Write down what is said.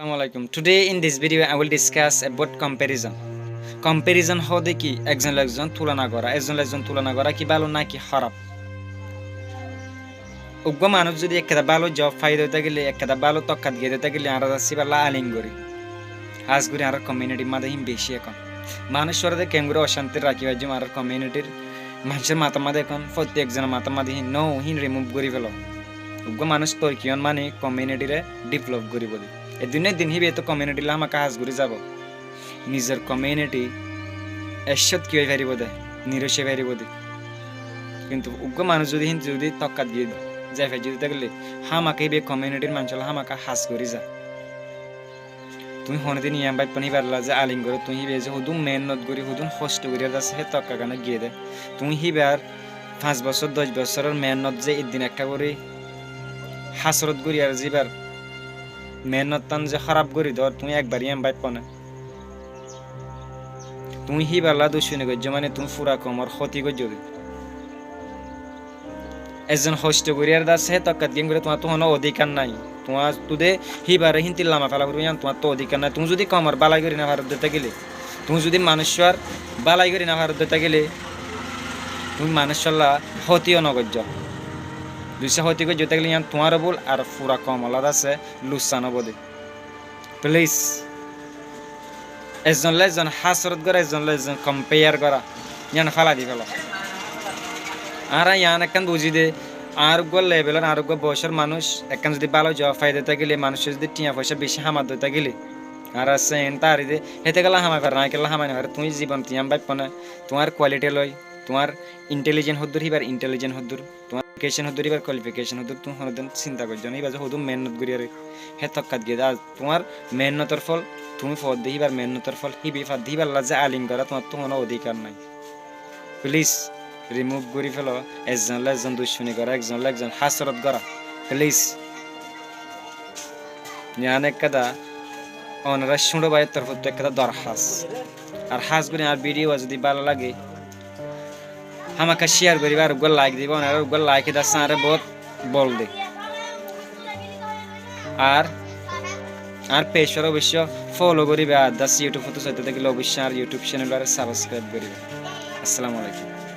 Assalamualaikum. Today in this video I will discuss about comparison. Comparison হদে কি একজন একজন তুলনা করা একজন তুলনা করা কি ভালো নাকি খারাপ উগ্র মানুষ যদি একটা ভালো জব ফাইদা হইতে গেলে একটা ভালো তক্কাত গিয়ে দিতে গেলে আর যাচ্ছি বা আলিং করি আজ করি আর কমিউনিটির মাঝে হিম বেশি এখন মানুষ সরাতে কেমন অশান্তি রাখিবার জন্য আর কমিউনিটির মানুষের মাথা মাঝে এখন প্রত্যেকজনের মাথা মাঝে নো হিন রিমুভ করি ফেল উগ্র মানুষ তোর কিয়ন মানে কমিউনিটিরে ডেভেলপ করিব দিনের দিন হিবে তো কমিউনিটি লামা কাজ করে যাব নিজের কমিউনিটি এসত কি পারিব দে নিরসে পারিব দে কিন্তু উগ্র মানুষ যদি তক্কাত গিয়ে যাই ফাই যদি থাকলে হামাকে বে কমিউনিটির মানুষ হামাকা হাস করে যা তুমি হনদিন ইয়াম বাই পানি পারলা যে আলিং করে তুমি হিবে যে হুদুম মেহনত করি হুদুম কষ্ট করে যাচ্ছে হে তক্কা কানে গিয়ে দে তুমি হিবে আর 5 বছর 10 বছরের মেহনত যে একদিন একটা করে হাসরত করি আর জিবার মেহনত তান যে খারাপ করি ধর তুমি একবার ইয়াম বাই পানে তুমি হি বালা দুশুনে গজ্জ মানে তুমি পুরা কমর ক্ষতি গজ্জ একজন হোস্ট করিয়ার দাসে তক্কাত গেম করে তোমার তো কোনো অধিকার নাই তোমার তুদে হি বারে হিন্তি লামা ফেলা করবি তোমার তো অধিকার নাই তুমি যদি কমর বালাই করি না ভারত দিতে গেলে তুমি যদি মানুষের বালাই করি না ভারত দিতে গেলে তুমি মানুষের ক্ষতিও নগজ্জ দুইশা ক্ষতি গজ্জ দিতে গেলে তোমারও বল আর পুরা কমলা দাসে লুসানো বদে প্লিজ একজন হাসরত করা একজন কম্পেয়ার করা ইয়ান ফালা দি ফেলো আর ইয়ান একখান বুঝি দে আরোগ্য লেভেলের আরোগ্য বয়সের মানুষ একখান যদি ভালো জব ফাইদা থাকিলে মানুষের যদি টিয়া পয়সা বেশি হামাত দিতে গেলে আর আছে তারি দে হেতে গেলা হামাই পারে না গেলা হামাই না পারে তুমি জীবন টিয়াম বাইপ না তোমার কোয়ালিটি লয় তোমার ইন্টেলিজেন্ট হদ্দুর হিবার ইন্টেলিজেন্ট হদ্দুর তোমার এডুকেশন হদ্দুর হিবার কোয়ালিফিকেশন হদ্দুর তুমি হনদিন চিন্তা করছো না এবার হদুম মেহনত করি আর হে তক্কাত গিয়ে আর তোমার মেহনতের ফল তুমি ফদ দিবার মেহনতের ফল হিবি ফাদ দিবার যে আলিং করা তোমার তো কোনো অধিকার নাই প্লিজ রিমুভ করে ফেলো একজন দুশ্মনী করা একজন হাসরত করা প্লিজ ইয়ান একটা ওনারা শুনো ভাইয়ের তরফ থেকে একটা দরখাস আর হাস করে আর ভিডিও যদি ভালো লাগে আমাকে শেয়ার করিবা আর ওগুলো লাইক দিবা ওনারা ওগুলো লাইক দিচ্ছে আরে বহুত বল দে আর পেজর অবশ্য ফলো করিবা আর দাস ইউটিউব ফটো চাইতে থাকলে অবশ্যই আর ইউটিউব চ্যানেল আর সাবস্ক্রাইব করিবা আসসালামু আলাইকুম।